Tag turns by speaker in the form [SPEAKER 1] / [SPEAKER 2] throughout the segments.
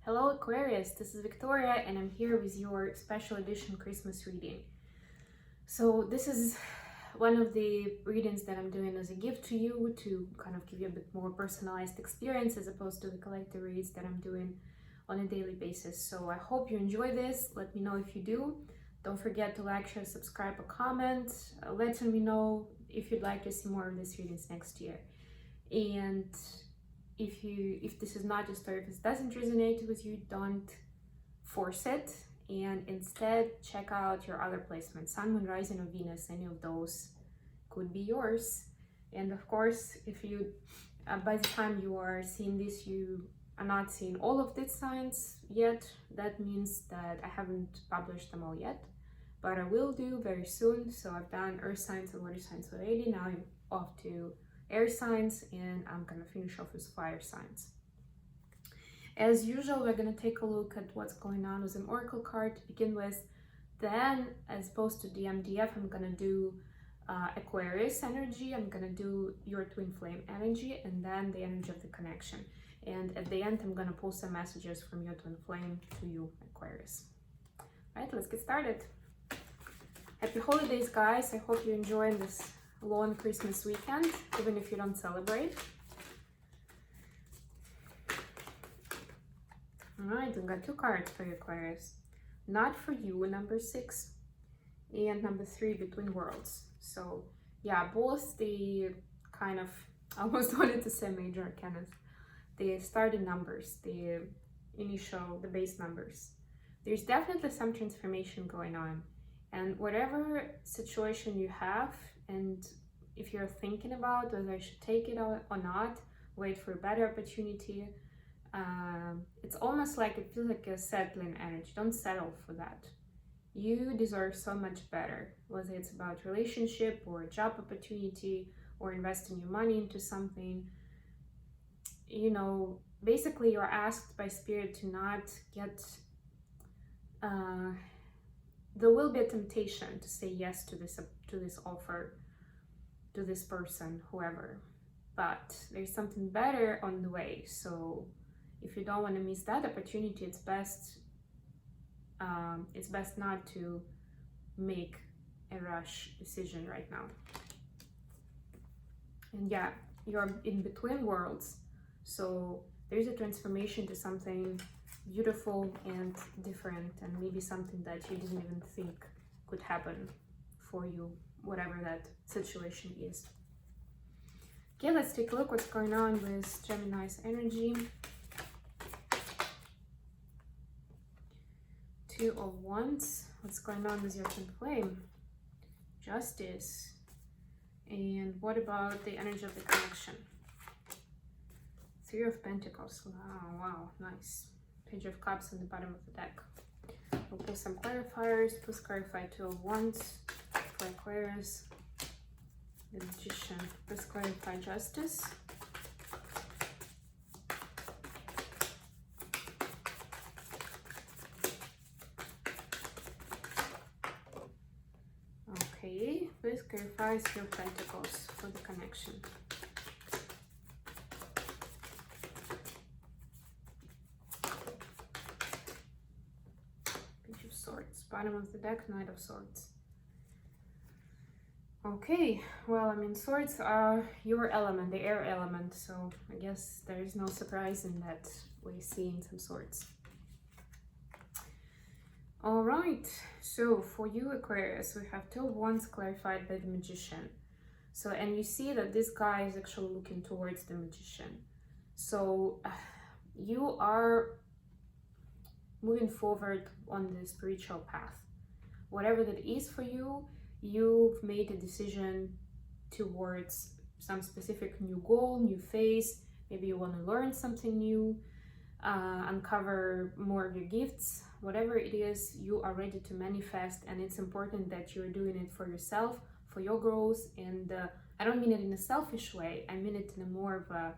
[SPEAKER 1] Hello Aquarius, this is Victoria and I'm here with your special edition Christmas reading. So this is one of the readings that I'm doing as a gift to you to kind of give you a bit more personalized experience as opposed to the collector reads that I'm doing on a daily basis. So I hope you enjoy this. Let me know if you do. Don't forget to like, share, subscribe, or comment. Let me know if you'd like to see more of these readings next year. And if this is not your story, if this doesn't resonate with you, don't force it, and instead check out your other placements. Sun, Moon, Rising, or Venus, any of those could be yours. And of course, if you by the time you are seeing this, you are not seeing all of these signs yet, that means that I haven't published them all yet, but I will do very soon. So I've done earth signs and water signs already. Now I'm off to air signs, and I'm gonna finish off with fire signs. As usual, we're gonna take a look at what's going on with an oracle card to begin with. Then, as opposed to the MDF, I'm gonna do Aquarius energy, I'm gonna do your twin flame energy, and then the energy of the connection. And at the end, I'm gonna pull some messages from your twin flame to you, Aquarius. All right, let's get started. Happy holidays, guys. I hope you're enjoying this long Christmas weekend, even if you don't celebrate. All right, we've got two cards for you, Aquarius. Not for you, number 6, and number 3, between worlds. So yeah, both the kind of, I almost wanted to say major arcana, the starting numbers, the initial, the base numbers. There's definitely some transformation going on, and whatever situation you have, and if you're thinking about whether I should take it or not, wait for a better opportunity, it's almost like it feels like a settling energy. Don't settle for that. You deserve so much better, whether it's about relationship or a job opportunity or investing your money into something. You know, basically you're asked by spirit to not get there will be a temptation to say yes to this offer, to this person, whoever, but there's something better on the way. So if you don't want to miss that opportunity, it's best not to make a rush decision right now. And yeah, you're in between worlds, so there's a transformation to something beautiful and different, and maybe something that you didn't even think could happen for you, whatever that situation is. Okay, let's take a look what's going on with Gemini's energy. 2 of Wands. What's going on with your twin flame? Justice. And what about the energy of the connection? 3 of Pentacles. Wow, nice. Page of Cups on the bottom of the deck. We'll pull some clarifiers. Please clarify 2 of Wands for Aquarius. The Magician. Please clarify Justice. Okay, please clarify 3 of Pentacles for the connection. Page of Swords. Bottom of the deck, Knight of Swords. Okay, well, I mean, swords are your element, the air element, so I guess there is no surprise in that we're seeing some swords. All right, so for you, Aquarius, we have 2 of Wands clarified by the Magician. So, and you see that this guy is actually looking towards the Magician. So you are moving forward on the spiritual path. Whatever that is for you, you've made a decision towards some specific new goal, new phase. Maybe you want to learn something new, uncover more of your gifts. Whatever it is, you are ready to manifest, and it's important that you're doing it for yourself, for your growth. And I don't mean it in a selfish way. I mean it in a more of a,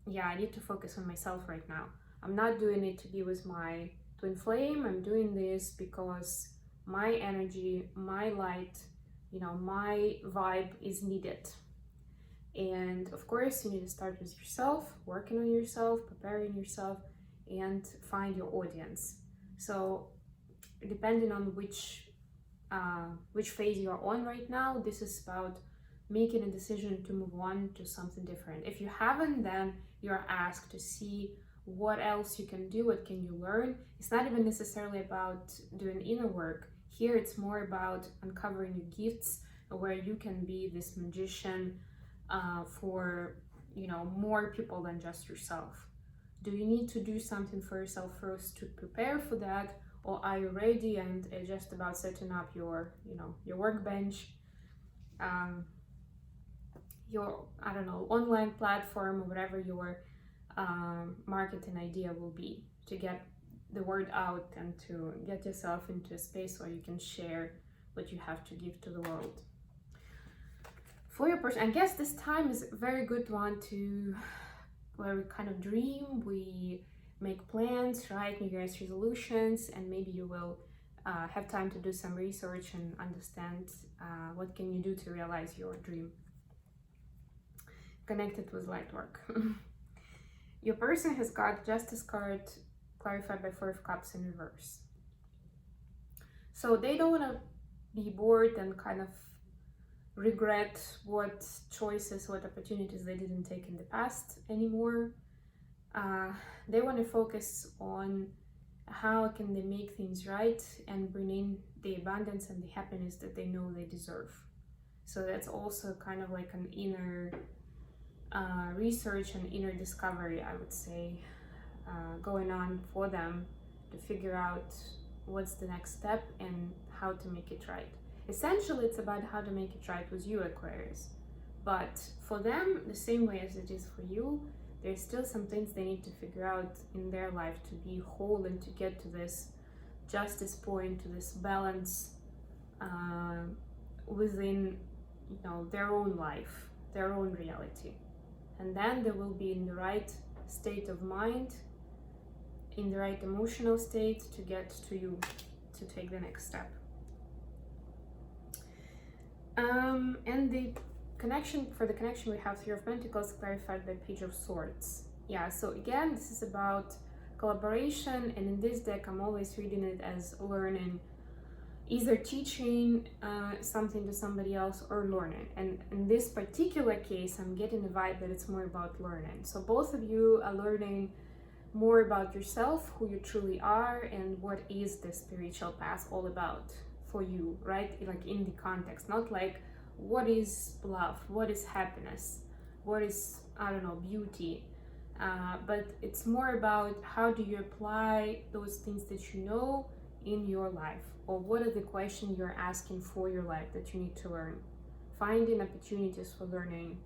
[SPEAKER 1] yeah, I need to focus on myself right now. I'm not doing it to be with my twin flame. I'm doing this because my energy, my light, you know, my vibe is needed. And of course, you need to start with yourself, working on yourself, preparing yourself, and find your audience. So depending on which phase you're on right now, this is about making a decision to move on to something different. If you haven't, then you're asked to see what else you can do, what can you learn. It's not even necessarily about doing inner work. Here it's more about uncovering your gifts, where you can be this magician for, you know, more people than just yourself. Do you need to do something for yourself first to prepare for that, or are you ready and just about setting up your, you know, your workbench, your, I don't know, online platform, or whatever your marketing idea will be, to get the word out and to get yourself into a space where you can share what you have to give to the world. For your person, I guess this time is a very good one to where we kind of dream, we make plans, write New Year's resolutions, and maybe you will have time to do some research and understand what can you do to realize your dream. Connected with light work. Your person has got Justice card clarified by Four of Cups in reverse. So they don't want to be bored and kind of regret what choices, what opportunities they didn't take in the past anymore. They want to focus on how can they make things right and bring in the abundance and the happiness that they know they deserve. So that's also kind of like an inner research and inner discovery, I would say, going on for them to figure out what's the next step and how to make it right. Essentially, it's about how to make it right with you, Aquarius. But for them, the same way as it is for you, there's still some things they need to figure out in their life to be whole and to get to this justice point, to this balance within, you know, their own life, their own reality. And then they will be in the right state of mind, in the right emotional state to get to you, to take the next step. And the connection we have Three of Pentacles clarified by Page of Swords. Yeah, so again, this is about collaboration, and in this deck I'm always reading it as learning, either teaching something to somebody else or learning. And in this particular case, I'm getting the vibe that it's more about learning. So both of you are learning more about yourself, who you truly are, and what is the spiritual path all about for you, right? Like in the context, not like what is love, what is happiness, what is, I don't know, beauty, but it's more about how do you apply those things that you know in your life, or what are the questions you're asking for your life that you need to learn, finding opportunities for learning,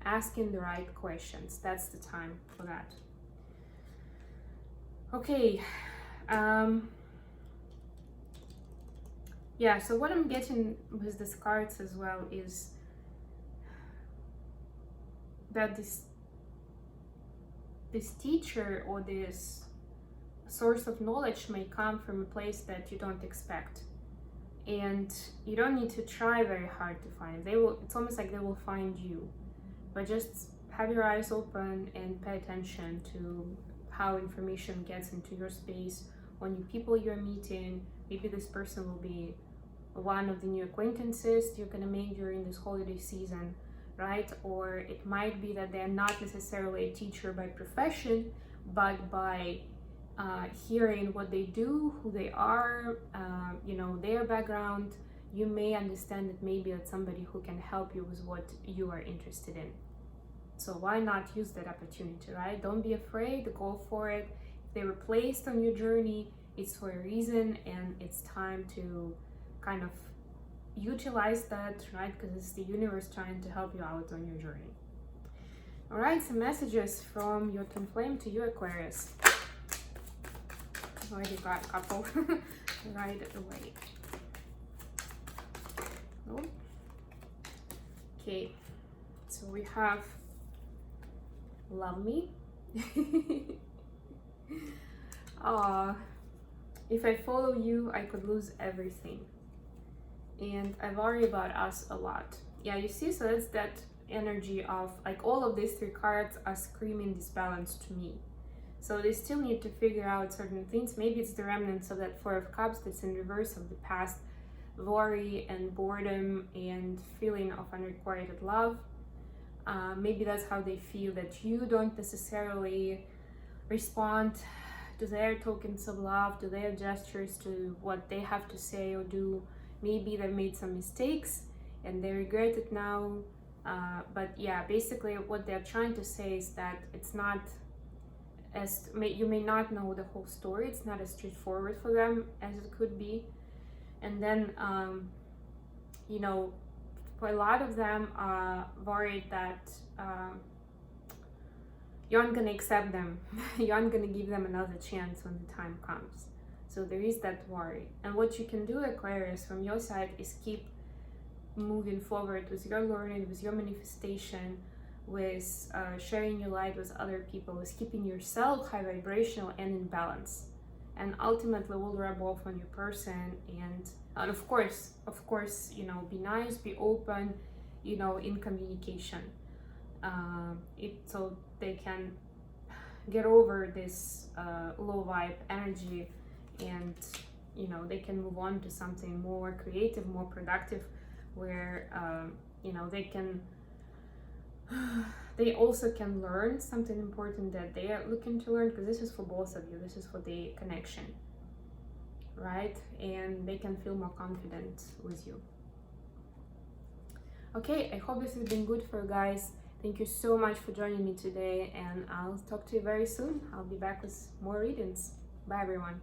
[SPEAKER 1] asking the right questions. That's the time for that. Okay, yeah, so what I'm getting with these cards as well is that this teacher or this source of knowledge may come from a place that you don't expect, and you don't need to try very hard to find it. It's almost like they will find you, but just have your eyes open and pay attention to how information gets into your space, on you people you're meeting. Maybe this person will be one of the new acquaintances you're gonna make during this holiday season, right? Or it might be that they're not necessarily a teacher by profession, but by hearing what they do, who they are, you know, their background, you may understand that maybe it's somebody who can help you with what you are interested in. So why not use that opportunity, right? Don't be afraid, go for it. If they were placed on your journey, it's for a reason, and it's time to kind of utilize that, right? Because it's the universe trying to help you out on your journey. All right, some messages from your twin flame to you, Aquarius. I've already got a couple right away. Oh. Okay, so we have love me. If I follow you, I could lose everything. And I worry about us a lot. Yeah, you see, so that's that energy of like all of these three cards are screaming this balance to me. So they still need to figure out certain things. Maybe it's the remnants of that Four of Cups that's in reverse of the past worry and boredom and feeling of unrequited love. Maybe that's how they feel, that you don't necessarily respond to their tokens of love, to their gestures, to what they have to say or do. Maybe they made some mistakes and they regret it now. But yeah, basically what they're trying to say is that it's not as, you may not know the whole story, it's not as straightforward for them as it could be. And then, you know, for a lot of them are worried that you aren't gonna accept them, you aren't gonna give them another chance when the time comes. So there is that worry. And what you can do, Aquarius, from your side is keep moving forward with your learning, with your manifestation, with sharing your light with other people, with keeping yourself high vibrational and in balance. And ultimately will rub off on your person. And of course, you know, be nice, be open, you know, in communication. So they can get over this low vibe energy, and you know, they can move on to something more creative, more productive, where you know, they can they also can learn something important that they are looking to learn, because this is for both of you, this is for the connection, right? And they can feel more confident with you. Okay, I hope this has been good for you guys. Thank you so much for joining me today, and I'll talk to you very soon. I'll be back with more readings. Bye everyone.